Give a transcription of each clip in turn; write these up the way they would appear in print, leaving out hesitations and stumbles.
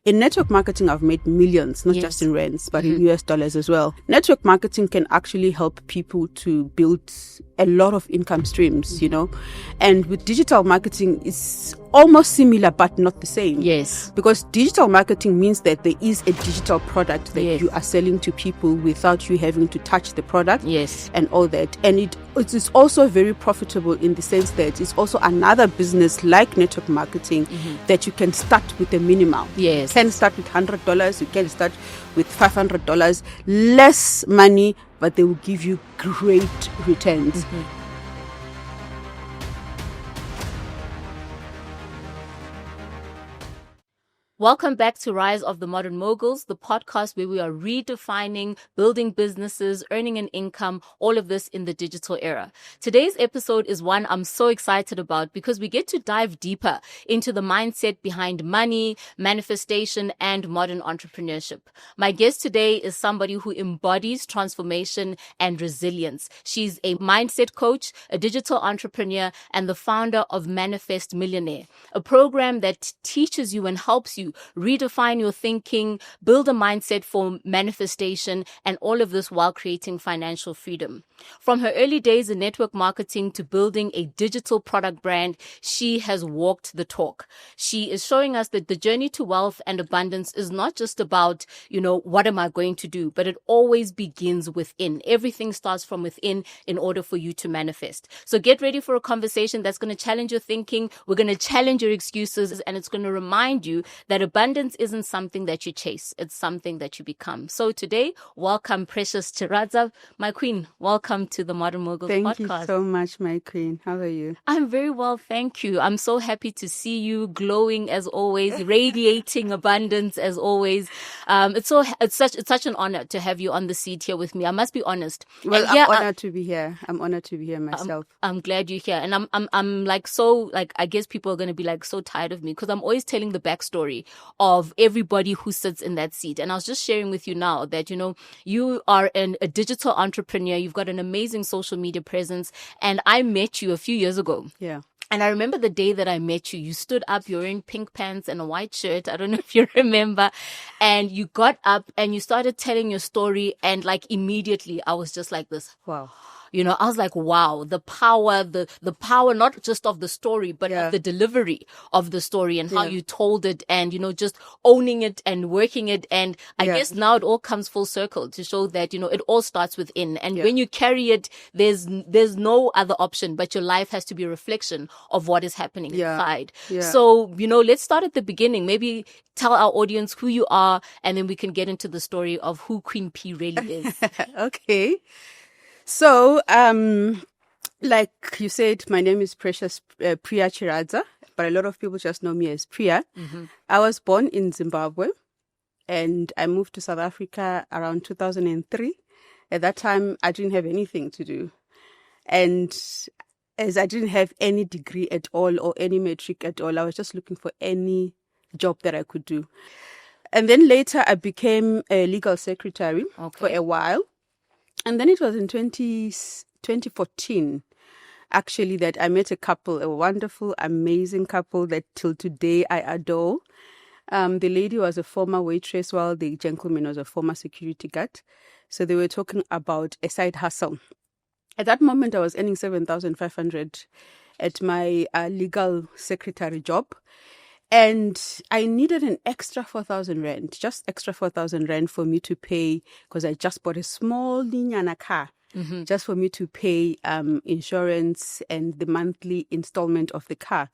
In network marketing, I've made millions, not just in rands, but in US dollars as well. Network marketing can actually help people to build a lot of income streams, you know. And with digital marketing, it's almost similar, but not the same. Yes. Because digital marketing means that there is a digital product that you are selling to people without you having to touch the product. Yes. And all that. And it is also very profitable in the sense that it's also another business like network marketing that you can start with a minimal. Yes. You can start with $100, you can start with $500, less money, but they will give you great returns. Welcome back to Rise of the Modern Moguls, the podcast where we are redefining building businesses, earning an income, all of this in the digital era. Today's episode is one I'm so excited about because we get to dive deeper into the mindset behind money, manifestation, and modern entrepreneurship. My guest today is somebody who embodies transformation and resilience. She's a mindset coach, a digital entrepreneur, and the founder of Manifest Millionaire, a program that teaches you and helps you redefine your thinking, build a mindset for manifestation, and all of this while creating financial freedom. From her early days in network marketing to building a digital product brand, she has walked the talk. She is showing us that the journey to wealth and abundance is not just about, what am I going to do, but it always begins within. Everything starts from within in order for you to manifest. So get ready for a conversation that's going to challenge your thinking. We're going to challenge your excuses, and it's going to remind you that abundance isn't something that you chase. It's something that you become. So today, welcome, precious Chadza, my queen. Welcome to the Modern Moguls podcast. Thank you so much, my queen. How are you? I'm very well, thank you. I'm so happy to see you glowing as always, radiating abundance as always. It's such an honor to have you on the seat here with me. I must be honest. Well, I'm honored to be here. I'm honored to be here myself. I'm glad you're here, and I'm like so like I guess people are going to be like so tired of me because I'm always telling the backstory of everybody who sits in that seat. And I was just sharing with you now that, you are a digital entrepreneur. You've got an amazing social media presence. And I met you a few years ago. Yeah. And I remember the day that I met you, you stood up, you're wearing pink pants and a white shirt. I don't know if you remember. And you got up and you started telling your story. And like immediately I was just like this. Wow. I was like, wow, the power, the power, not just of the story, but of the delivery of the story and how you told it and, just owning it and working it. And I guess now it all comes full circle to show that, it all starts within. And when you carry it, there's no other option, but your life has to be a reflection of what is happening inside. Yeah. So, let's start at the beginning. Maybe tell our audience who you are, and then we can get into the story of who Queen P really is. Okay. So, like you said, my name is Pria Chadza, but a lot of people just know me as Pria. Mm-hmm. I was born in Zimbabwe and I moved to South Africa around 2003. At that time, I didn't have anything to do. And as I didn't have any degree at all or any metric at all, I was just looking for any job that I could do. And then later I became a legal secretary for a while. And then it was in 2014, actually, that I met a couple, a wonderful, amazing couple that till today I adore. The lady was a former waitress while the gentleman was a former security guard. So they were talking about a side hustle. At that moment, I was earning 7,500 at my legal secretary job. And I needed an extra 4,000 rand, just extra 4,000 rand for me to pay, because I just bought a small Linyana car, just for me to pay insurance and the monthly installment of the car.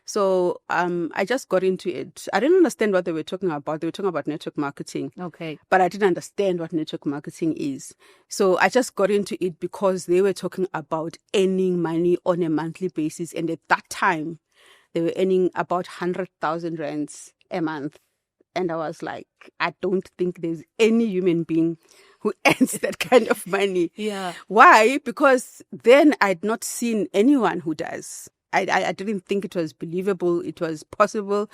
So I just got into it. I didn't understand what they were talking about. They were talking about network marketing. Okay. But I didn't understand what network marketing is. So I just got into it because they were talking about earning money on a monthly basis. And at that time, they were earning about 100,000 rands a month. And I was like, I don't think there's any human being who earns that kind of money. Yeah. Why? Because then I'd not seen anyone who does. I didn't think it was believable. It was possible.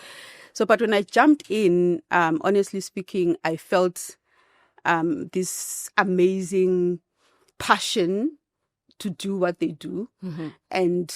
So, but when I jumped in, honestly speaking, I felt this amazing passion to do what they do. Mm-hmm. And,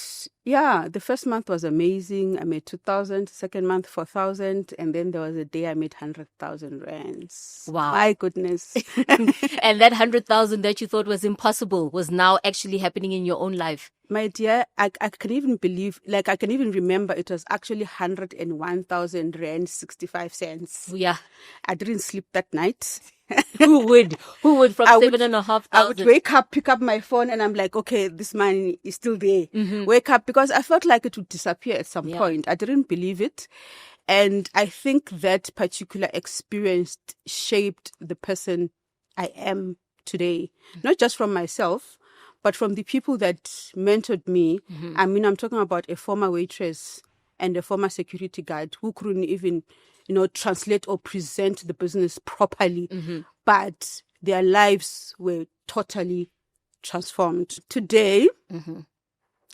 Yeah, the first month was amazing. I made 2,000, second month 4,000, and then there was a day I made 100,000 rands. Wow. My goodness. And that 100,000 that you thought was impossible was now actually happening in your own life. My dear, I can even believe, like I can even remember it was actually 101,000 rand 65 cents. Yeah. I didn't sleep that night. Who would from I would- 7,500? I would wake up, pick up my phone, and I'm like, okay, this money is still there. Wake up, because I felt like it would disappear at some point. I didn't believe it. And I think that particular experience shaped the person I am today, not just from myself, but from the people that mentored me. I mean, I'm talking about a former waitress and a former security guard who couldn't even, translate or present the business properly. But their lives were totally transformed. Today,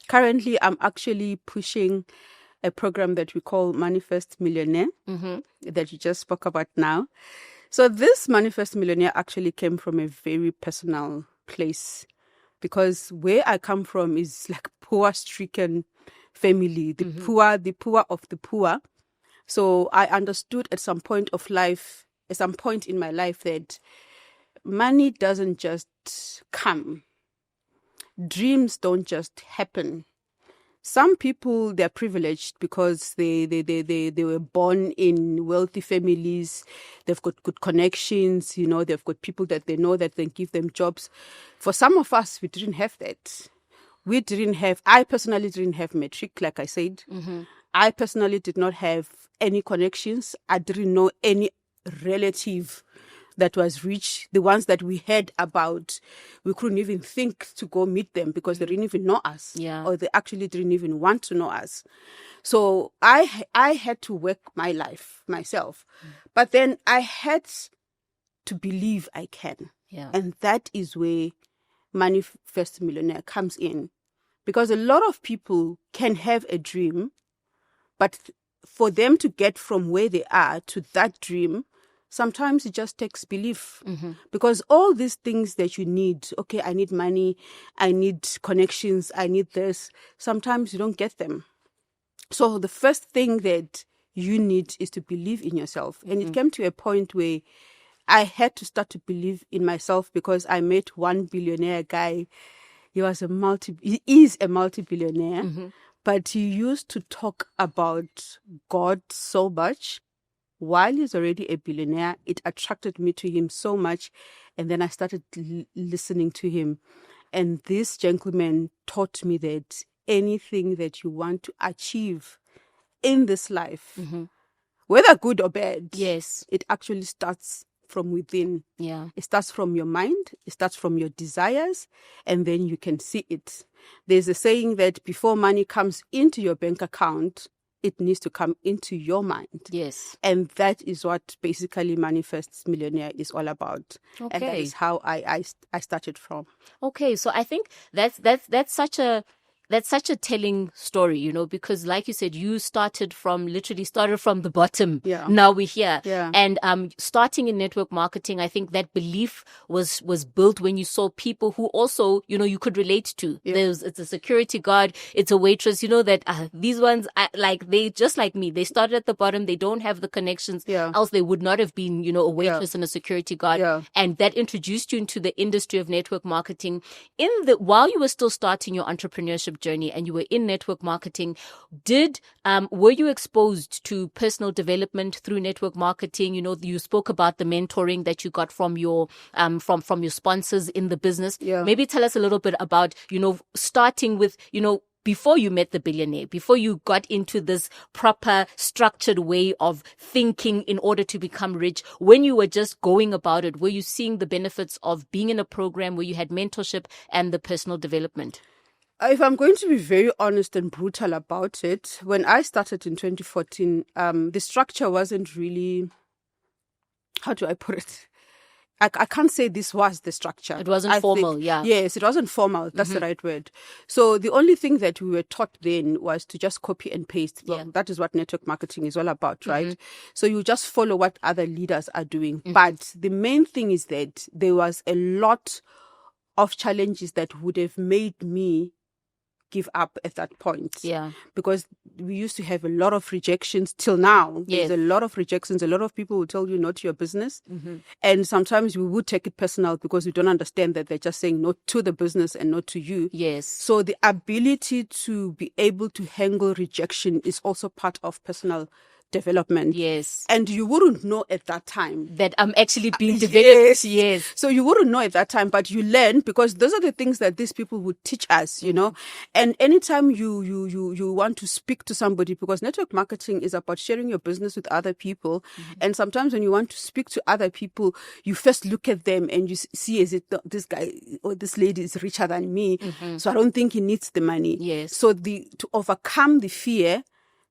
currently, I'm actually pushing a program that we call Manifest Millionaire, that you just spoke about now. So this Manifest Millionaire actually came from a very personal place, because where I come from is like poor-stricken family, the poor of the poor. So I understood at some point in my life, that money doesn't just come. Dreams don't just happen. Some people, they're privileged because they were born in wealthy families. They've got good connections, they've got people that they know that they give them jobs. For some of us, we didn't have that. I personally didn't have metric, like I said. I personally did not have any connections. I didn't know any relative that was rich. The ones that we heard about, we couldn't even think to go meet them because they didn't even know us. Yeah. Or they actually didn't even want to know us. So I had to work my life myself. But then I had to believe I can. Yeah. And that is where Manifest Millionaire comes in. Because a lot of people can have a dream, but for them to get from where they are to that dream, sometimes it just takes belief. Because all these things that you need, okay, I need money, I need connections, I need this, sometimes you don't get them. So the first thing that you need is to believe in yourself. And it came to a point where I had to start to believe in myself, because I met one billionaire guy. He is a multi-billionaire, but he used to talk about God so much. While he's already a billionaire, it attracted me to him so much. And then I started listening to him. And this gentleman taught me that anything that you want to achieve in this life, whether good or bad, Yes. it actually starts from within. Yeah. It starts from your mind, it starts from your desires, and then you can see it. There's a saying that before money comes into your bank account, it needs to come into your mind. Yes. And that is what basically Manifest Millionaire is all about. Okay. And that is how I started from. Okay, so I think that's such a telling story, because like you said, you started from the bottom. Yeah. Now we're here. Yeah. And starting in network marketing, I think that belief was built when you saw people who also, you could relate to. Yeah. It's a security guard, it's a waitress, that these ones, they just like me, they started at the bottom, they don't have the connections, Yeah. else they would not have been, a waitress and a security guard. Yeah. And that introduced you into the industry of network marketing. While you were still starting your entrepreneurship journey and you were in network marketing, were you exposed to personal development through network marketing? You spoke about the mentoring that you got from your from your sponsors in the business. Yeah. Maybe tell us a little bit about starting with before you met the billionaire, before you got into this proper structured way of thinking in order to become rich, when you were just going about it, were you seeing the benefits of being in a program where you had mentorship and the personal development? If I'm going to be very honest and brutal about it, when I started in 2014, the structure wasn't really, how do I put it? I can't say this was the structure. It wasn't formal, yeah. Yes, it wasn't formal. That's the right word. So the only thing that we were taught then was to just copy and paste. Well, that is what network marketing is all about, right? So you just follow what other leaders are doing. But the main thing is that there was a lot of challenges that would have made me give up at that point. Yeah. Because we used to have a lot of rejections till now. Yes. There's a lot of rejections. A lot of people will tell you not to your business. Mm-hmm. And sometimes we would take it personal because we don't understand that they're just saying no to the business and not to you. Yes. So the ability to be able to handle rejection is also part of personal development. Yes. And you wouldn't know at that time that I'm actually being developed. Yes. So you wouldn't know at that time, but you learn, because those are the things that these people would teach us, you know. And anytime you want to speak to somebody, because network marketing is about sharing your business with other people. And sometimes when you want to speak to other people, you first look at them and you see, is it this guy or this lady is richer than me? So I don't think he needs the money. Yes. So to overcome the fear,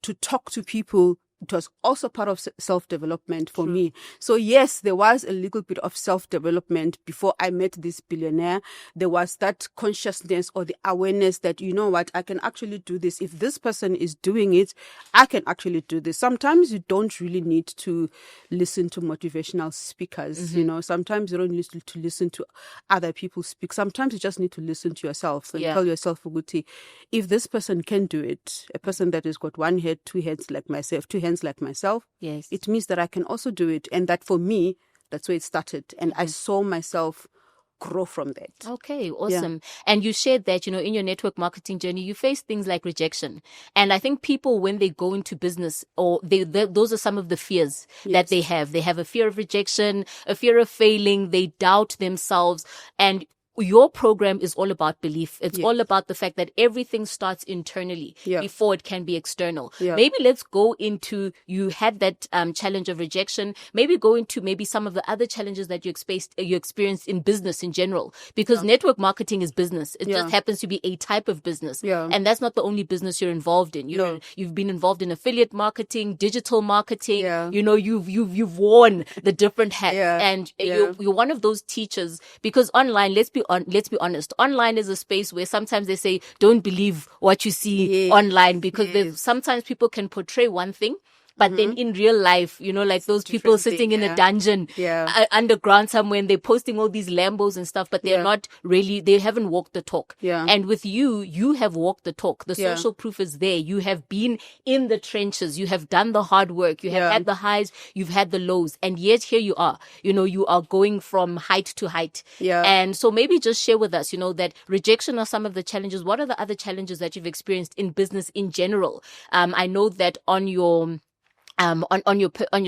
to talk to people, it was also part of self-development for me. So yes, there was a little bit of self-development before I met this billionaire. There was that consciousness or the awareness that, you know what, I can actually do this. If this person is doing it, I can actually do this. Sometimes you don't really need to listen to motivational speakers. You know, sometimes you don't need to listen to other people speak. Sometimes you just need to listen to yourself and tell yourself, Uguti, if this person can do it, a person that has got one head, two heads like myself, two hands like myself, yes, it means that I can also do it. And that for me, that's where it started. And I saw myself grow from that. Okay, awesome. And you shared that, you know, in your network marketing journey, you face things like rejection. And I think people, when they go into business, or those are some of the fears that they have. They have a fear of rejection, a fear of failing. They doubt themselves. And your program is all about belief. It's all about the fact that everything starts internally before it can be external. Maybe let's go into, you had that challenge of rejection. Maybe go into maybe some of the other challenges that you experienced in business in general, because network marketing is business. It just happens to be a type of business. And that's not the only business you're involved in. You know, you've been involved in affiliate marketing, digital marketing. You know, you've worn the different hats, and you're one of those teachers, because online, let's be honest, online is a space where sometimes they say don't believe what you see online, because sometimes people can portray one thing, but then in real life, you know, like those people sitting in a dungeon underground somewhere, and they're posting all these Lambos and stuff, but they're not really, they haven't walked the talk. And with you have walked the talk. The social proof is there. You have been in the trenches. You have done the hard work. You have had the highs. You've had the lows. And yet here you are. You know, you are going from height to height. And so maybe just share with us, you know, that rejection are some of the challenges. What are the other challenges that you've experienced in business in general? I know that on your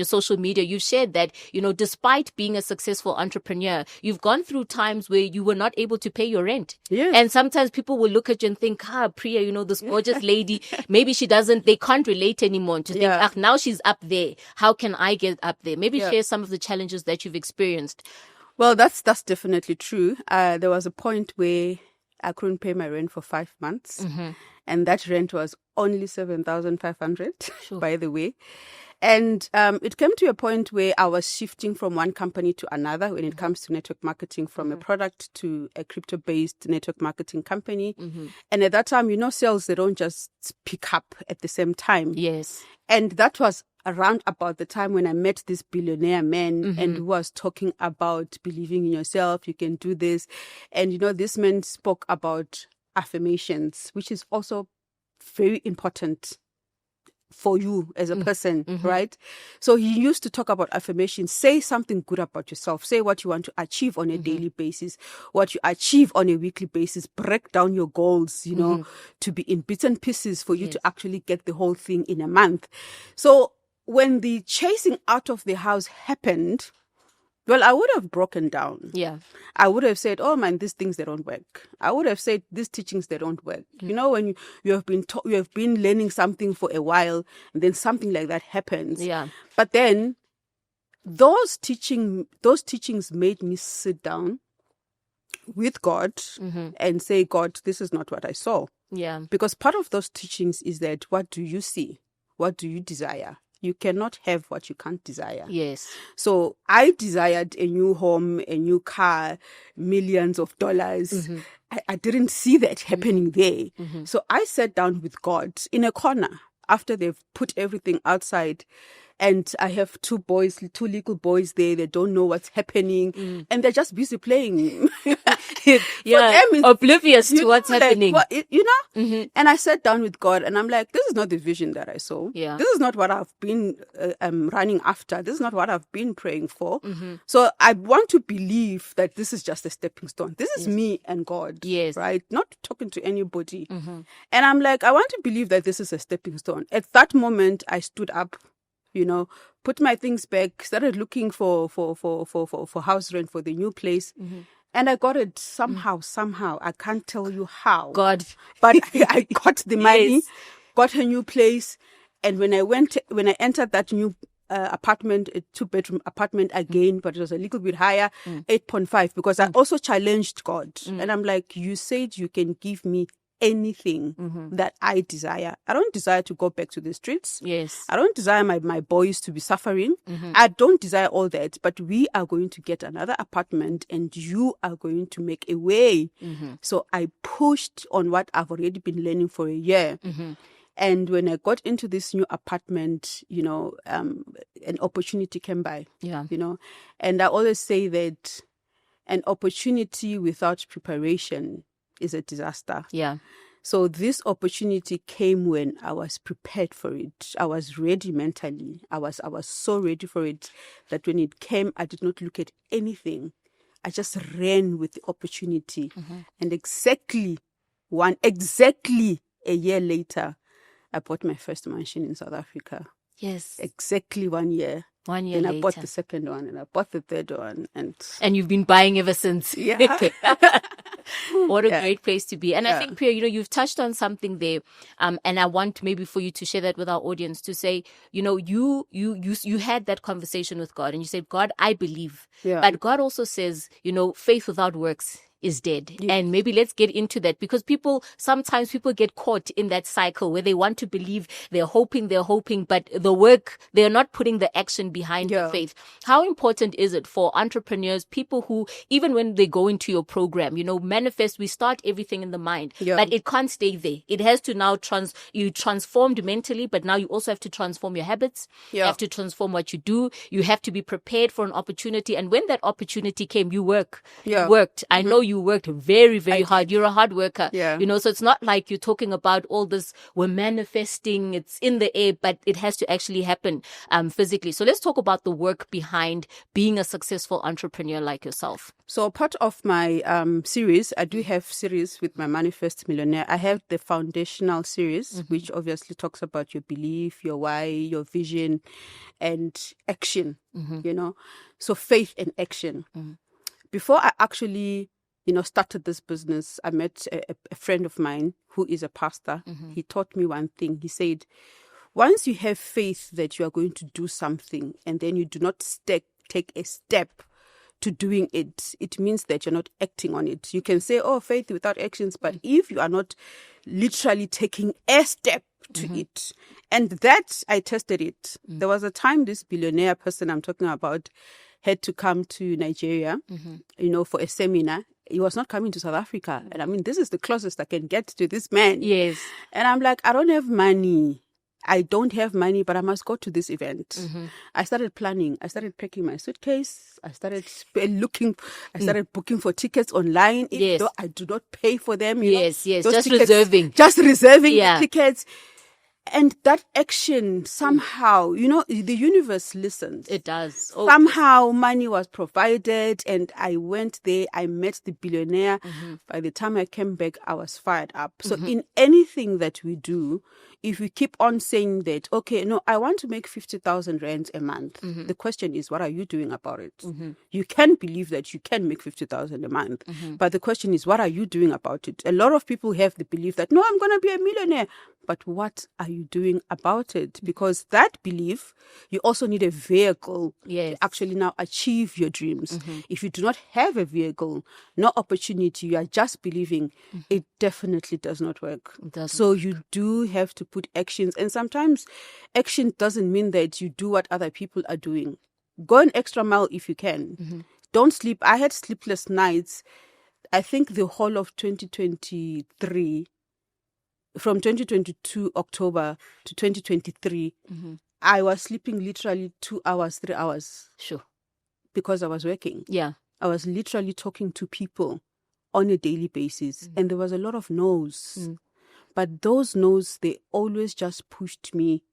social media, you've shared that, you know, despite being a successful entrepreneur, you've gone through times where you were not able to pay your rent. And sometimes people will look at you and think, Pria, you know, this gorgeous lady, maybe they can't relate anymore, to think, now she's up there. How can I get up there? Maybe share some of the challenges that you've experienced. Well, that's definitely true. There was a point where I couldn't pay my rent for 5 months. And that rent was only 7,500, by the way. And it came to a point where I was shifting from one company to another when it comes to network marketing, from a product to a crypto-based network marketing company. And at that time, you know, sales, they don't just pick up at the same time. And that was around about the time when I met this billionaire man, and who was talking about believing in yourself, you can do this. And, you know, this man spoke about affirmations, which is also very important for you as a person, right? So he used to talk about affirmations. Say something good about yourself. Say what you want to achieve on a daily basis, what you achieve on a weekly basis. Break down your goals, you know, to be in bits and pieces for you to actually get the whole thing in a month. So when the chasing out of the house happened, well, I would have broken down. I would have said, oh man, these things, they don't work. I would have said, these teachings, they don't work. You know, when you have been learning something for a while, and then something like that happens. But then those teachings made me sit down with God and say, God, this is not what I saw. Because part of those teachings is that, what do you see? What do you desire? You cannot have what you can't desire. So I desired a new home, a new car, millions of dollars. I didn't see that happening there. So I sat down with God in a corner after they've put everything outside. And I have two legal boys there. They don't know what's happening. And they're just busy playing. Yeah, oblivious to what's like, happening. And I sat down with God and I'm like, this is not the vision that I saw. Yeah. This is not what I've been running after. This is not what I've been praying for. So I want to believe that this is just a stepping stone. This is me and God. Yes. Right? Not talking to anybody. And I'm like, I want to believe that this is a stepping stone. At that moment, I stood up, put my things back, started looking for house rent for the new place. And I got it somehow. I can't tell you how. God. But I got the money, Yes. got a new place. And when I entered that new apartment, a 2-bedroom apartment again, but it was a little bit higher, 8.5, because I also challenged God. And I'm like, you said you can give me anything that I desire. I don't desire to go back to the streets. Yes. I don't desire my boys to be suffering. I don't desire all that, but we are going to get another apartment and you are going to make a way. So I pushed on what I've already been learning for a year. And when I got into this new apartment, an opportunity came by. Yeah. And I always say that an opportunity without preparation is a disaster. Yeah. So this opportunity came when I was prepared for it. I was ready mentally. I was so ready for it that when it came, I did not look at anything. I just ran with the opportunity. And exactly a year later, I bought my first mansion in South Africa. Yes. Exactly 1 year. 1 year And later. I bought the second one and I bought the third one. And you've been buying ever since. Yeah. What a great place to be. And I think, Pria, you've touched on something there. And I want maybe for you to share that with our audience, to say, you had that conversation with God and you said, God, I believe. Yeah. But God also says, faith without works is dead. And maybe let's get into that, because sometimes people get caught in that cycle where they want to believe, they're hoping, but the work, they're not putting the action behind the faith. How important is it for entrepreneurs, people who, even when they go into your program, Manifest, we start everything in the mind, but it can't stay there. It has to now you transformed mentally, but now you also have to transform your habits. You have to transform what you do. You have to be prepared for an opportunity. And when that opportunity came, you worked. I know you worked very, very hard. You're a hard worker. So it's not like you're talking about all this, we're manifesting, it's in the air, but it has to actually happen physically. So let's talk about the work behind being a successful entrepreneur like yourself. So part of my series, I do have series with my Manifest Millionaire. I have the foundational series, which obviously talks about your belief, your why, your vision, and action, So faith and action. Before I actually started this business, I met a friend of mine who is a pastor. He taught me one thing. He said, once you have faith that you are going to do something and then you do not take a step to doing it, it means that you're not acting on it. You can say, faith without actions, but if you are not literally taking a step to it, and that I tested it. There was a time this billionaire person I'm talking about had to come to Nigeria, for a seminar. He was not coming to South Africa. And I mean, this is the closest I can get to this man. Yes. And I'm like, I don't have money. But I must go to this event. I started planning. I started packing my suitcase. I started booking for tickets online. Even though I do not pay for them. Just reserving. Just reserving tickets. And that action, somehow, the universe listens. It does. Somehow money was provided and I went there. I met the billionaire. By the time I came back, I was fired up. So in anything that we do, if we keep on saying that, I want to make 50,000 rands a month. The question is, what are you doing about it? You can believe that you can make 50,000 a month. But the question is, what are you doing about it? A lot of people have the belief that, no, I'm going to be a millionaire. But what are you doing about it? Because that belief, you also need a vehicle to actually now achieve your dreams. If you do not have a vehicle, no opportunity, you are just believing, it definitely does not work. So you do have to put actions. And sometimes action doesn't mean that you do what other people are doing. Go an extra mile if you can. Don't sleep. I had sleepless nights. I think the whole of 2023, from 2022 October to 2023, I was sleeping literally 2 hours, 3 hours Sure. because I was working. Yeah. I was literally talking to people on a daily basis, and there was a lot of no's. But those no's, they always just pushed me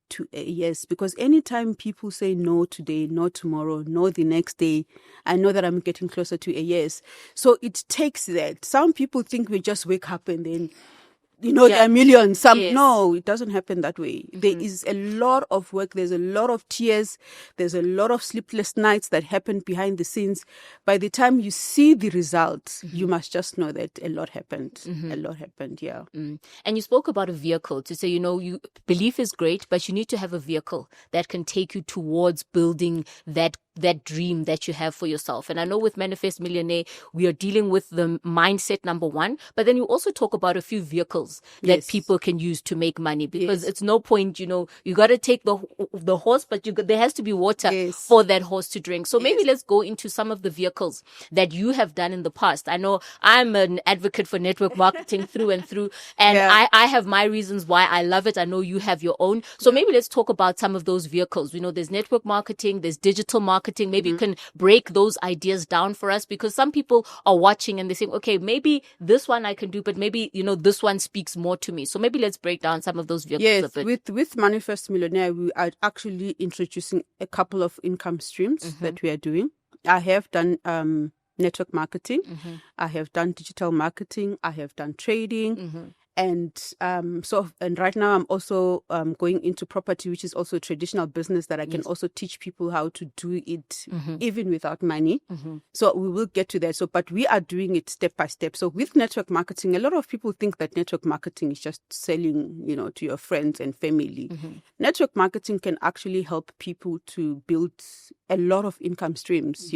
to a yes, because anytime people say no today, no tomorrow, no the next day, I know that I'm getting closer to a yes. So it takes that. Some people think we just wake up and then, there are millions. No, it doesn't happen that way. There is a lot of work. There's a lot of tears. There's a lot of sleepless nights that happen behind the scenes. By the time you see the results, you must just know that a lot happened. A lot happened, yeah. And you spoke about a vehicle to say, belief is great, but you need to have a vehicle that can take you towards building that dream that you have for yourself. And I know with Manifest Millionaire, we are dealing with the mindset number one, but then you also talk about a few vehicles that people can use to make money, because it's no point, you got to take the horse, but there has to be water for that horse to drink. So maybe let's go into some of the vehicles that you have done in the past. I know I'm an advocate for network marketing through and through, and I have my reasons why I love it. I know you have your own. So maybe let's talk about some of those vehicles. There's network marketing, there's digital marketing. Maybe you can break those ideas down for us, because some people are watching and they think, okay, maybe this one I can do, but maybe, this one speaks more to me. So maybe let's break down some of those vehicles a bit. With Manifest Millionaire, we are actually introducing a couple of income streams that we are doing. I have done network marketing. I have done digital marketing. I have done trading. And right now I'm also going into property, which is also a traditional business that I can also teach people how to do it even without money. So we will get to that. But we are doing it step by step. So with network marketing, a lot of people think that network marketing is just selling, to your friends and family. Network marketing can actually help people to build a lot of income streams,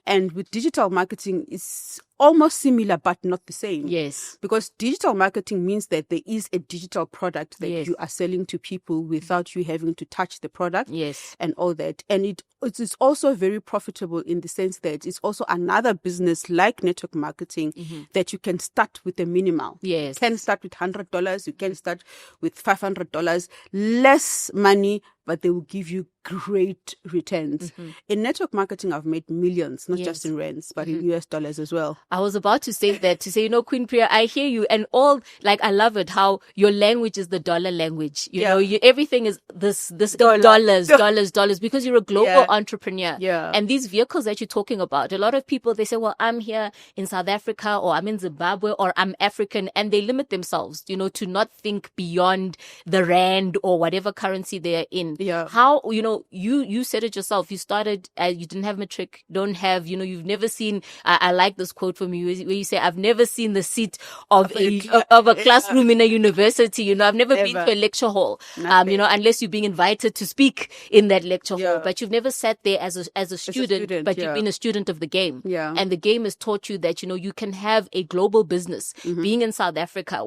And with digital marketing, it's almost similar, but not the same. Yes. Because digital marketing means that there is a digital product that you are selling to people without you having to touch the product. Yes. And all that. And it is also very profitable in the sense that it's also another business like network marketing that you can start with a minimal. Yes. You can start with $100. You can start with $500. Less money, but they will give you great returns. In network marketing, I've made millions, not just in rands, but in US dollars as well. I was about to say that, to say, Queen Pria, I hear you, and I love it how your language is the dollar language. Everything is this dollars, because you're a global entrepreneur. Yeah. And these vehicles that you're talking about, a lot of people, they say, well, I'm here in South Africa, or I'm in Zimbabwe, or I'm African, and they limit themselves, to not think beyond the rand or whatever currency they are in. Yeah. How, you said it yourself. You started, you didn't have matric, don't have, you've never seen, I like this quote from you where you say, I've never seen the seat of a classroom in a university. I've never been to a lecture hall, unless you're being invited to speak in that lecture hall. But you've never sat there as a student, but you've been a student of the game. Yeah. And the game has taught you that, you can have a global business. Being in South Africa,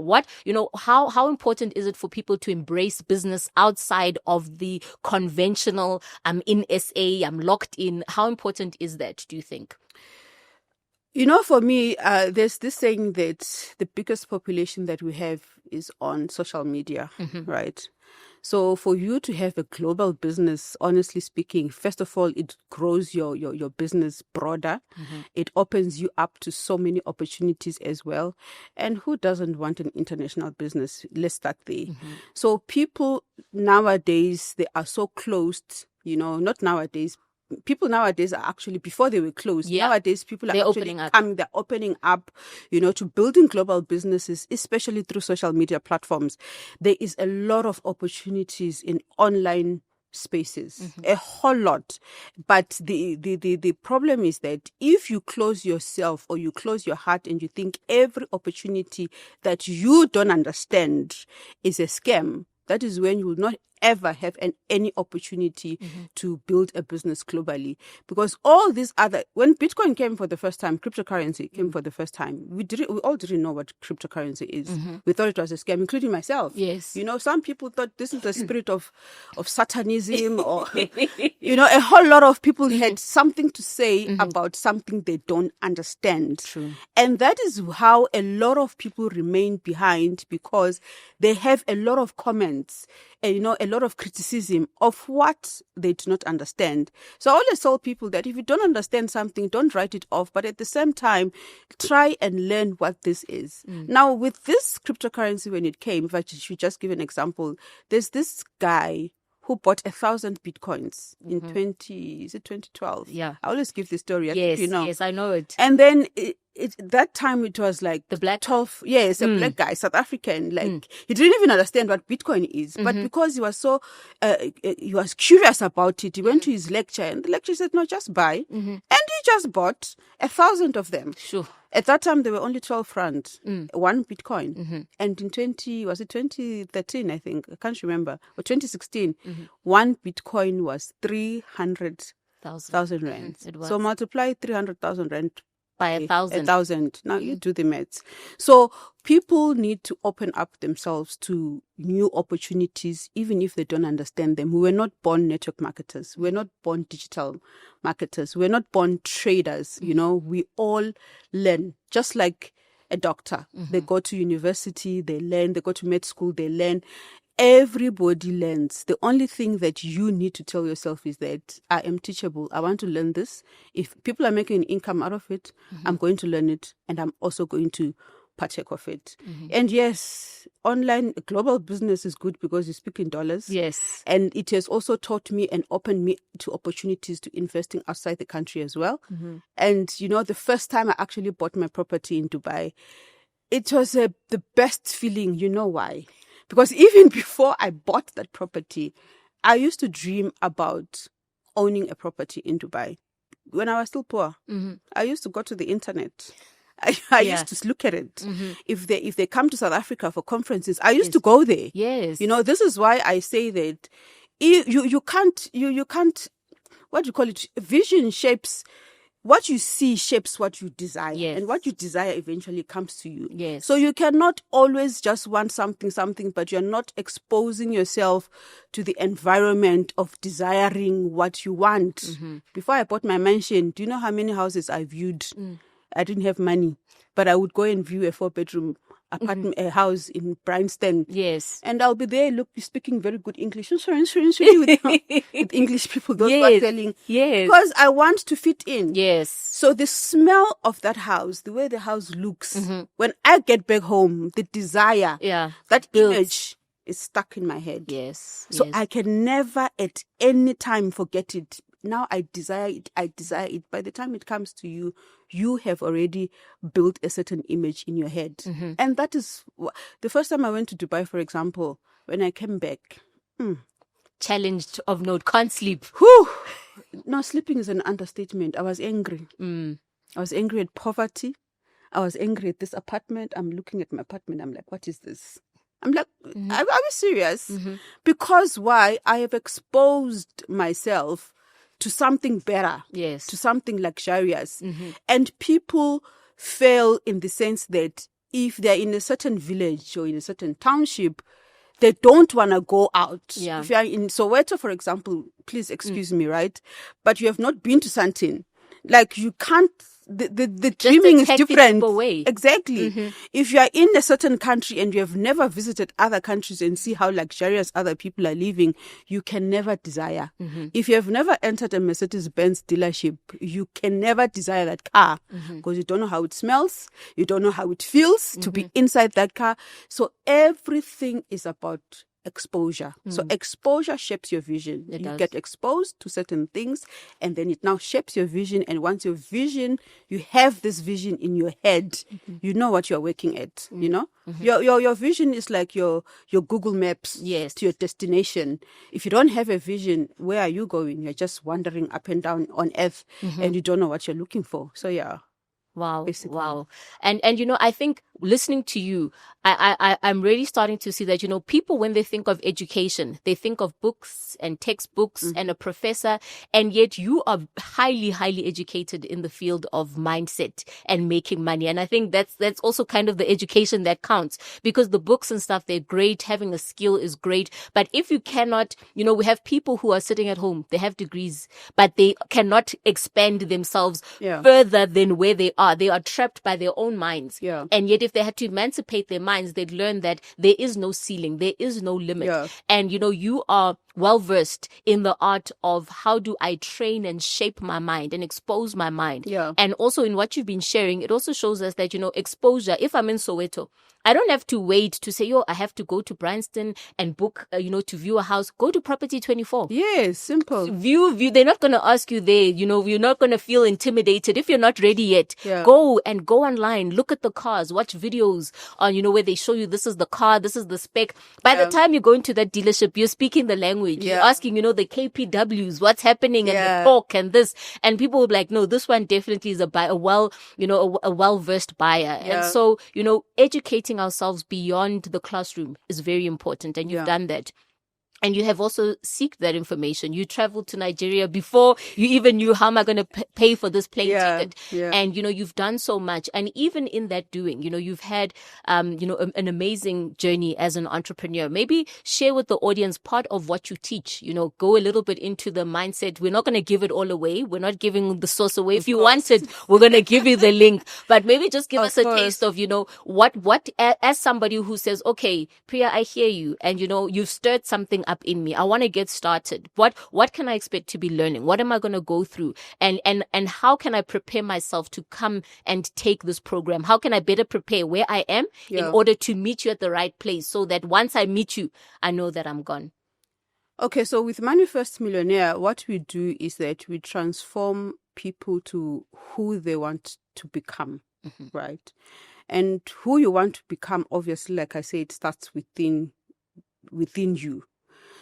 how important is it for people to embrace business outside of the conventional, I'm in SA, I'm locked in? How important is that, do you think? For me, there's this saying that the biggest population that we have is on social media, right? So for you to have a global business, honestly speaking, first of all, it grows your business broader. It opens you up to so many opportunities as well. And who doesn't want an international business? Let's start there. So people nowadays, they are so closed, not nowadays. People nowadays are actually, before they were closed, nowadays people are opening they're opening up, to building global businesses, especially through social media platforms. There is a lot of opportunities in online spaces, a whole lot. But the problem is that if you close yourself or you close your heart and you think every opportunity that you don't understand is a scam, that is when you will not ever have any opportunity to build a business globally. Because all these when Bitcoin came for the first time, cryptocurrency came for the first time, we all didn't know what cryptocurrency is. We thought it was a scam, including myself. Yes. Some people thought this is the spirit of satanism, or, a whole lot of people had something to say about something they don't understand. True. And that is how a lot of people remain behind, because they have a lot of comments a lot of criticism of what they do not understand. So I always tell people that if you don't understand something, don't write it off, but at the same time, try and learn what this is. Now, with this cryptocurrency, when it came, if I should just give an example, there's this guy who bought 1,000 bitcoins in 2012. Yeah. I always give this story. Yes, you know. yes, I know it. And then that time it was like The black 12. Yes, a black guy, South African. Like he didn't even understand what Bitcoin is, but because he was so he was curious about it, he went to his lecture, and the lecturer said, "No, just buy," and he just bought 1,000 of them. Sure. At that time, there were only 12 rand, one Bitcoin. And in 2013, I think, I can't remember, or 2016, one Bitcoin was 300,000 rand. So multiply 300,000 rand by 1,000. 1,000. Now you do the maths. So people need to open up themselves to new opportunities, even if they don't understand them. We were not born network marketers. We're not born digital marketers. We're not born traders. You know, we all learn, just like a doctor. They go to university, they learn. They go to med school, they learn. Everybody learns. The only thing that you need to tell yourself is that I am teachable. I want to learn this. If people are making an income out of it, I'm going to learn it, and I'm also going to partake of it. And yes, online global business is good because you speak in dollars. Yes. And it has also taught me and opened me to opportunities to investing outside the country as well. And, you know, the first time I actually bought my property in Dubai, it was the best feeling. You know why? Because even before I bought that property, I used to dream about owning a property in Dubai. When I was still poor, I used to go to the internet. I used to look at it. If they come to South Africa for conferences, I used to go there. Yes. You know, this is why I say that you can't, what do you call it? Vision shapes. What you see shapes what you desire. Yes. And what you desire eventually comes to you. Yes. So you cannot always just want something, but you're not exposing yourself to the environment of desiring what you want. Before I bought my mansion, do you know how many houses I viewed? I didn't have money, but I would go and view a 4-bedroom apartment, a house in Bryanston. Yes. And I'll be there, speaking very good English. With English people, those who are selling. Yes. Because I want to fit in. Yes. So the smell of that house, the way the house looks, when I get back home, the desire, that image is stuck in my head. Yes. So I can never at any time forget it. Now I desire it. By the time it comes to you, you have already built a certain image in your head. And that is the first time I went to Dubai, for example, when I came back. Challenged of note, can't sleep. Whew. No, sleeping is an understatement. I was angry. I was angry at poverty. I was angry at this apartment. I'm looking at my apartment. I'm like, what is this? I'm like, are we serious? Because why? I have exposed myself to something better, to something luxurious. And people fail in the sense that if they're in a certain village or in a certain township, they don't want to go out. If you're in Soweto, for example, please excuse me, right? But you have not been to Sandton. Like you can't, the dreaming is different. Exactly. If you are in a certain country and you have never visited other countries and see how luxurious other people are living, you can never desire. If you have never entered a Mercedes-Benz dealership, you can never desire that car because you don't know how it smells. You don't know how it feels to be inside that car. So everything is about exposure. So exposure shapes your vision. You get exposed to certain things and then it now shapes your vision. And once you have this vision in your head, you know what you're working at, you know? Your vision is like your Google Maps to your destination. If you don't have a vision, where are you going? You're just wandering up and down on earth and you don't know what you're looking for. So yeah. Wow. Basically. Wow. And you know, I think listening to you, I'm really starting to see that, you know, people, when they think of education, they think of books and textbooks and a professor, and yet you are highly, highly educated in the field of mindset and making money. And I think that's also kind of the education that counts, because the books and stuff, they're great. Having a skill is great. But if you cannot, you know, we have people who are sitting at home, they have degrees, but they cannot expand themselves further than where they are. are. They are trapped by their own minds. Yeah. And yet if they had to emancipate their minds, they'd learn that there is no ceiling, there is no limit. Yeah. And, you are well versed in the art of how do I train and shape my mind and expose my mind. Yeah. And also in what you've been sharing, it also shows us that, exposure, if I'm in Soweto, I don't have to wait to say, I have to go to Bryanston and book, to view a house. Go to Property 24. Yes, simple. View. They're not going to ask you there. You're not going to feel intimidated if you're not ready yet. Yeah. Go online, look at the cars, watch videos on, where they show you this is the car, this is the spec. By the time you go into that dealership, you're speaking the language. Yeah. You're asking, the KPWs, what's happening and Yeah. the talk and this. And people will be like, no, this one definitely is a well-versed buyer. Yeah. And so, educating ourselves beyond the classroom is very important. And you've done that. And you have also seeked that information. You traveled to Nigeria before you even knew how am I going to pay for this plane ticket. Yeah. And, you've done so much. And even in that doing, you've had, an amazing journey as an entrepreneur. Maybe share with the audience part of what you teach, go a little bit into the mindset. We're not going to give it all away. We're not giving the source away. If you want it, we're going to give you the link. But maybe just give us a taste of, what as somebody who says, okay, Pria, I hear you. And, you've stirred something up in me. I want to get started. What can I expect to be learning? What am I going to go through? And how can I prepare myself to come and take this program? How can I better prepare where I am in order to meet you at the right place so that once I meet you, I know that I'm gone? Okay, so with Manifest Millionaire, what we do is that we transform people to who they want to become, right? And who you want to become, obviously, like I said, starts within you.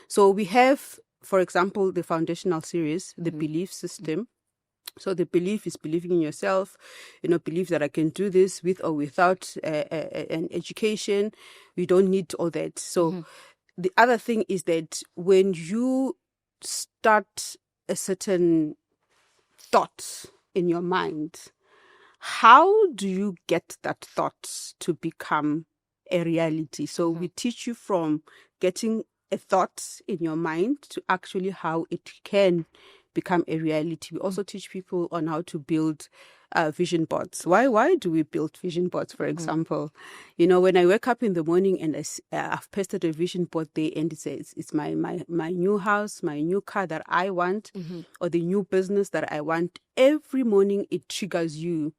So we have, for example, the foundational series, the belief system. So the belief is believing in yourself, believe that I can do this with or without an education. We don't need all that. So the other thing is that when you start a certain thought in your mind, how do you get that thought to become a reality? So we teach you from getting a thought in your mind to actually how it can become a reality. We also teach people on how to build vision boards. Why do we build vision boards, for example? When I wake up in the morning and I've pasted a vision board there and it says it's my new house, my new car that I want, or the new business that I want, every morning it triggers you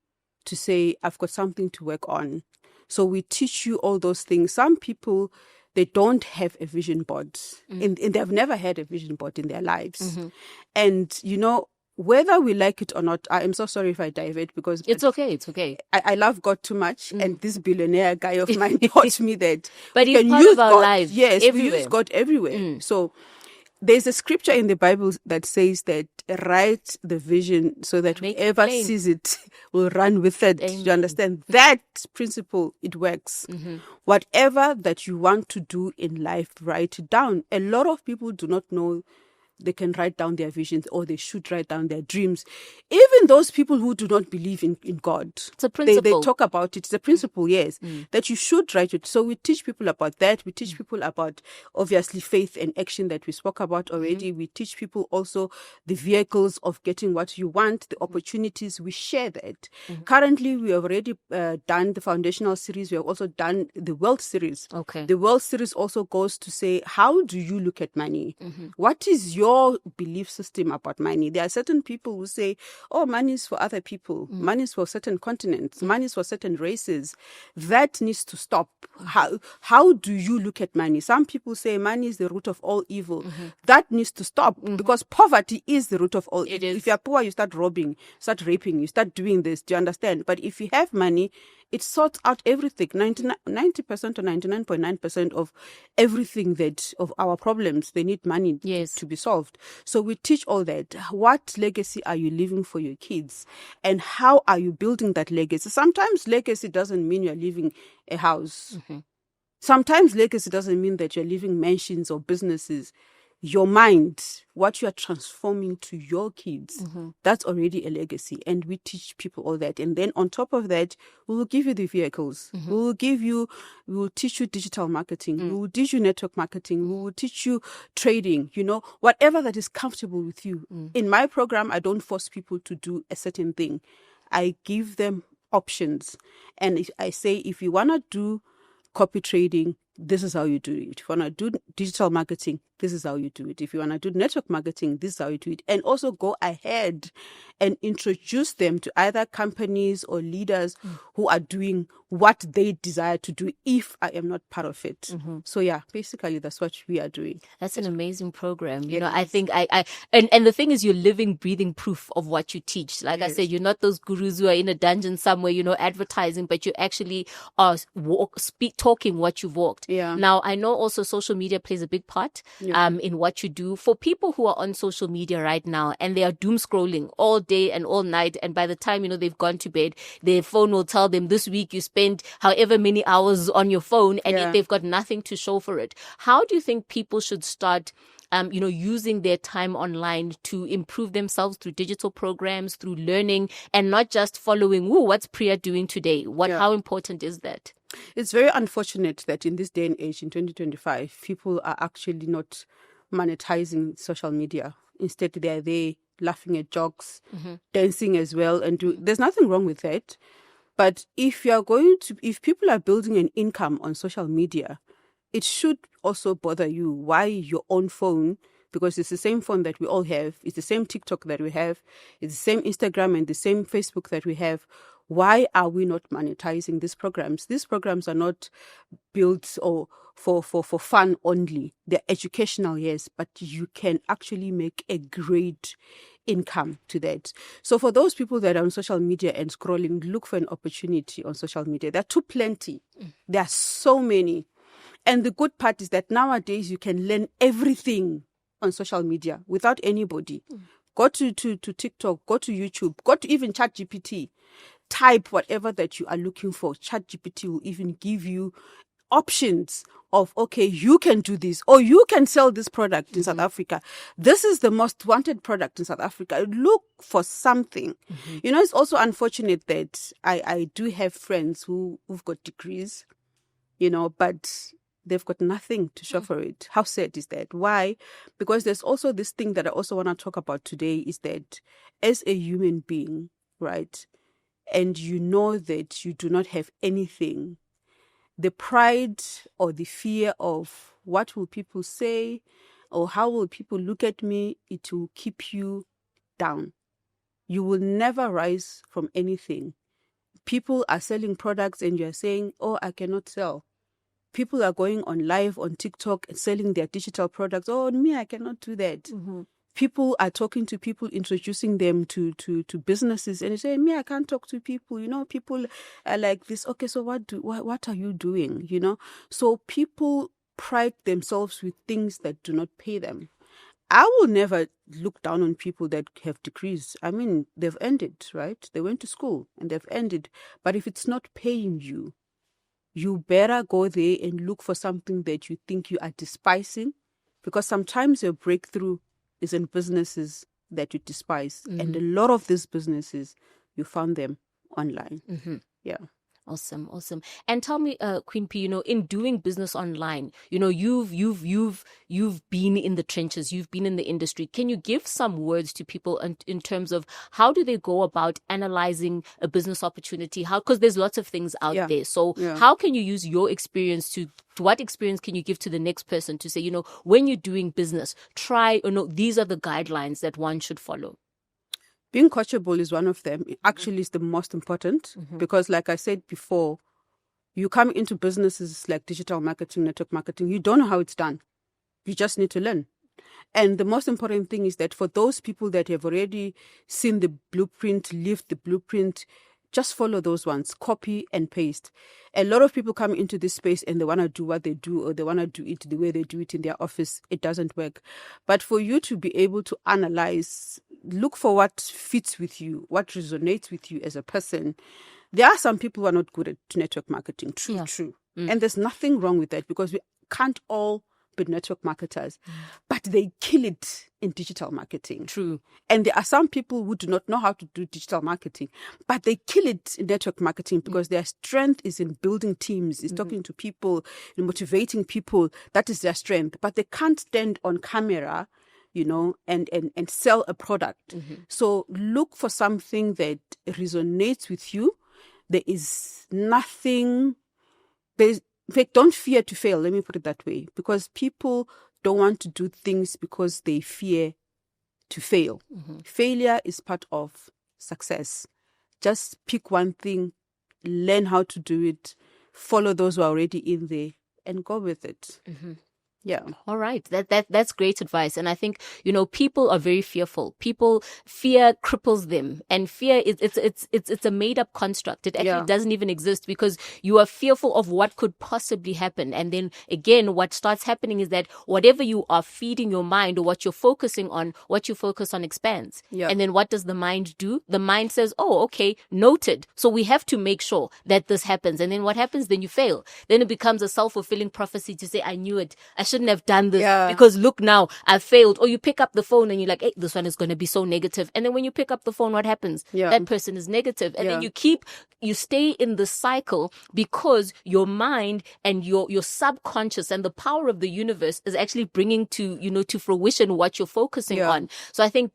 to say, I've got something to work on. So we teach you all those things. Some people, they don't have a vision board and they've never had a vision board in their lives. And, whether we like it or not, I am so sorry if I divert because it's okay. I love God too much. And this billionaire guy of mine taught me that. But he's part of our lives. Yes, everywhere. we use God everywhere. So there's a scripture in the Bible that says that write the vision so that whoever sees it will run with it. Amen. You understand? That principle, it works. Whatever that you want to do in life, write it down. A lot of people do not know they can write down their visions or they should write down their dreams. Even those people who do not believe in God. It's a principle. They talk about it. It's a principle, yes, that you should write it. So we teach people about that. We teach people about, obviously, faith and action that we spoke about already. We teach people also the vehicles of getting what you want, the opportunities. We share that. Currently, we have already done the foundational series. We have also done the wealth series. Okay. The wealth series also goes to say, how do you look at money? What is your belief system about money? There are certain people who say, oh, money is for other people. Money is for certain continents. Money is for certain races. That needs to stop. How do you look at money? Some people say money is the root of all evil. That needs to stop because poverty is the root of all evil. If you're poor, you start robbing, start raping, you start doing this. Do you understand? But if you have money, it sorts out everything. 90% or 99.9% of everything of our problems, they need money to be solved. So we teach all that. What legacy are you leaving for your kids? And how are you building that legacy? Sometimes legacy doesn't mean you're leaving a house. Sometimes legacy doesn't mean that you're leaving mansions or businesses. Your mind, what you are transforming to your kids, that's already a legacy. And we teach people all that. And then on top of that, we will give you the vehicles. We will teach you digital marketing. We will teach you network marketing. We will teach you trading, whatever that is comfortable with you. In my program, I don't force people to do a certain thing. I give them options. And I say, if you want to do copy trading, this is how you do it. If you want to do digital marketing, this is how you do it. If you want to do network marketing, this is how you do it. And also go ahead and introduce them to either companies or leaders who are doing what they desire to do if I am not part of it. So yeah, basically that's what we are doing. That's an amazing program. You know, I think and the thing is, you're living, breathing proof of what you teach. Like I said, you're not those gurus who are in a dungeon somewhere, you know, advertising, but you actually are talking what you've walked. Yeah. Now, I know also social media plays a big part in what you do. For people who are on social media right now and they are doom scrolling all day and all night, and by the time, you know, they've gone to bed, their phone will tell them this week you spent however many hours on your phone, and yet they've got nothing to show for it. How do you think people should start using their time online to improve themselves through digital programs, through learning, and not just following, what's Pria doing today? How important is that? It's very unfortunate that in this day and age, in 2025, people are actually not monetizing social media. Instead, they are there laughing at jokes, dancing as well, and there's nothing wrong with that. But if people are building an income on social media, it should also bother you. Why your own phone? Because it's the same phone that we all have. It's the same TikTok that we have. It's the same Instagram and the same Facebook that we have. Why are we not monetizing these programs? These programs are not built or for fun only. They're educational, yes, but you can actually make a great income to that. So for those people that are on social media and scrolling, look for an opportunity on social media. There are too plenty. There are so many. And the good part is that nowadays you can learn everything on social media without anybody. Go to TikTok, go to YouTube, go to even ChatGPT. Type whatever that you are looking for. ChatGPT will even give you options of, okay, you can do this, or you can sell this product in South Africa. This is the most wanted product in South Africa. Look for something. You know, it's also unfortunate that I do have friends who've got degrees, you know, but they've got nothing to show for it. How sad is that? Why? Because there's also this thing that I also want to talk about today, is that as a human being, right, and you know that you do not have anything, the pride or the fear of what will people say or how will people look at me, it will keep you down. You will never rise from anything. People are selling products and you're saying, oh, I cannot sell. People are going on live on TikTok and selling their digital products. Oh, me, I cannot do that. People are talking to people, introducing them to businesses, and they say, me, I can't talk to people. You know, people are like this. Okay, so what are you doing? You know, so people pride themselves with things that do not pay them. I will never look down on people that have degrees. I mean, they've earned it, right? They went to school and they've earned it. But if it's not paying you, you better go there and look for something that you think you are despising, because sometimes your breakthrough is in businesses that you despise. And a lot of these businesses, you found them online. Yeah. Awesome. And tell me, Queen P, you know, in doing business online, you know, you've been in the trenches, you've been in the industry. Can you give some words to people in terms of how do they go about analyzing a business opportunity? Because there's lots of things out there. So how can you use your experience what experience can you give to the next person to say, you know, when you're doing business, these are the guidelines that one should follow? Being coachable is one of them. It actually is the most important because, like I said before, you come into businesses like digital marketing, network marketing, you don't know how it's done. You just need to learn. And the most important thing is that for those people that have already seen the blueprint, lived the blueprint, just follow those ones, copy and paste. A lot of people come into this space and they want to do what they do, or they want to do it the way they do it in their office. It doesn't work. But for you to be able to analyze, look for what fits with you, what resonates with you as a person. There are some people who are not good at network marketing. True. And there's nothing wrong with that, because we can't all be network marketers, but they kill it in digital marketing. True. And there are some people who do not know how to do digital marketing, but they kill it in network marketing because their strength is in building teams, is talking to people, motivating people. That is their strength. But they can't stand on camera, you know, and sell a product. So look for something that resonates with you, there is nothing. In fact, don't fear to fail. Let me put it that way, because people don't want to do things because they fear to fail. Failure is part of success. Just pick one thing, learn how to do it, follow those who are already in there, and go with it. Yeah. All right. That's great advice. And I think, people are very fearful. Fear cripples them, and fear it's a made up construct. It actually doesn't even exist, because you are fearful of what could possibly happen. And then again, what starts happening is that whatever you are feeding your mind, or what you focus on expands. Yeah. And then what does the mind do? The mind says, oh, okay, noted. So we have to make sure that this happens. And then what happens? Then you fail. Then it becomes a self-fulfilling prophecy to say, I knew it. I shouldn't have done this because look now, I failed. Or you pick up the phone and you're like, hey, this one is going to be so negative. And then when you pick up the phone, what happens? That person is negative. And then you stay in the cycle, because your mind and your subconscious and the power of the universe is actually bringing to fruition what you're focusing on. So I think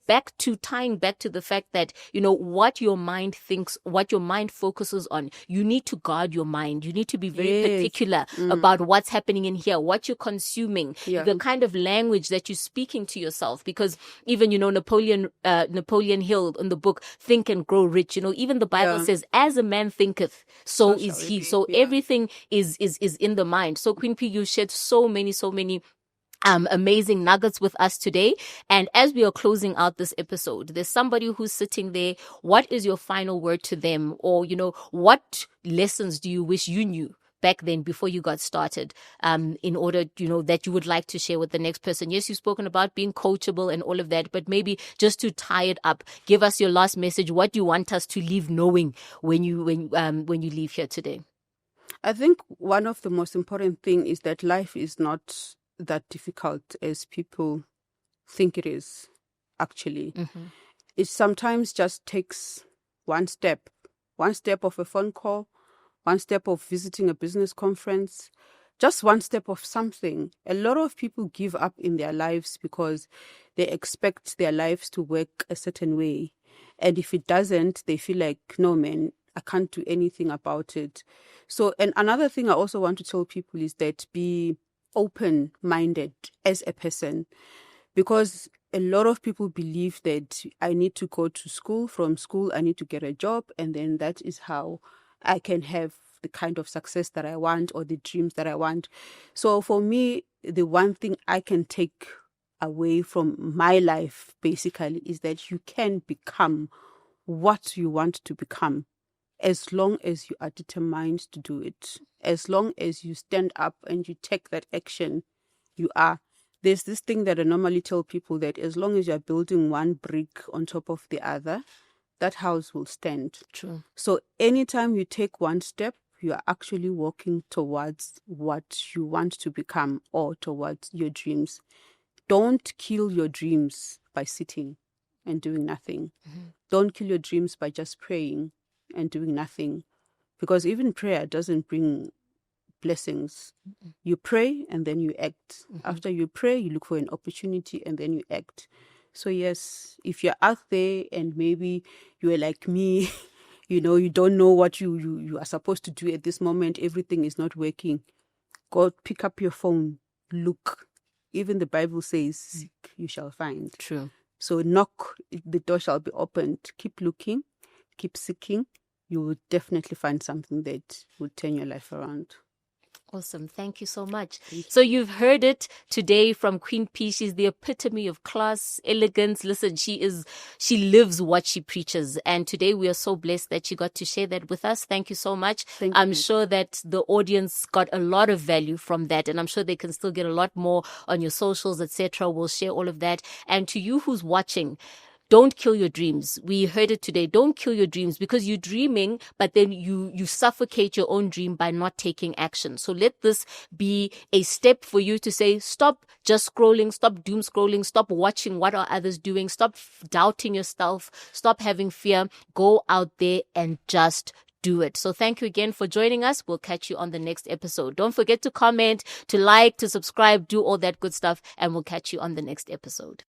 tying back to the fact that, what your mind thinks, what your mind focuses on, you need to guard your mind. You need to be very particular about what's happening in here, what you're consuming, the kind of language that you're speaking to yourself. Because even, Napoleon Hill in the book Think and Grow Rich, even the Bible says, as a man thinketh, so is he. So everything is in the mind. So Queen P, you shared so many amazing nuggets with us today. And as we are closing out this episode, there's somebody who's sitting there. What is your final word to them? Or, what lessons do you wish you knew back then before you got started, in order, that you would like to share with the next person? Yes, you've spoken about being coachable and all of that, but maybe just to tie it up, give us your last message. What do you want us to leave knowing when you leave here today? I think one of the most important thing is that life is not that difficult as people think it is, actually. It sometimes just takes one step of a phone call, one step of visiting a business conference, just one step of something. A lot of people give up in their lives because they expect their lives to work a certain way. And if it doesn't, they feel like, no, man, I can't do anything about it. So, and another thing I also want to tell people is that be open-minded as a person, because a lot of people believe that I need to go to school, from school I need to get a job, and then that is how I can have the kind of success that I want or the dreams that I want. So for me, the one thing I can take away from my life basically is that you can become what you want to become, as long as you are determined to do it, as long as you stand up and you take that action. There's this thing that I normally tell people, that as long as you're building one brick on top of the other, that house will stand. True. So anytime you take one step, you are actually walking towards what you want to become, or towards your dreams. Don't kill your dreams by sitting and doing nothing. Don't kill your dreams by just praying and doing nothing, because even prayer doesn't bring blessings. You pray and then you act. After you pray, you look for an opportunity and then you act. So yes, if you're out there and maybe you are like me, you don't know what you are supposed to do at this moment, everything is not working, go pick up your phone, look. Even the Bible says, seek, you shall find. True. So knock, the door shall be opened. Keep looking, keep seeking. You will definitely find something that will turn your life around. Awesome. Thank you so much. So you've heard it today from Queen P. She's the epitome of class, elegance. Listen, she lives what she preaches. And today we are so blessed that she got to share that with us. Thank you so much. I'm sure that the audience got a lot of value from that. And I'm sure they can still get a lot more on your socials, etc. We'll share all of that. And to you who's watching, don't kill your dreams. We heard it today. Don't kill your dreams, because you're dreaming, but then you suffocate your own dream by not taking action. So let this be a step for you to say, stop just scrolling, stop doom scrolling, stop watching what are others doing, stop doubting yourself, stop having fear. Go out there and just do it. So thank you again for joining us. We'll catch you on the next episode. Don't forget to comment, to like, to subscribe, do all that good stuff, and we'll catch you on the next episode.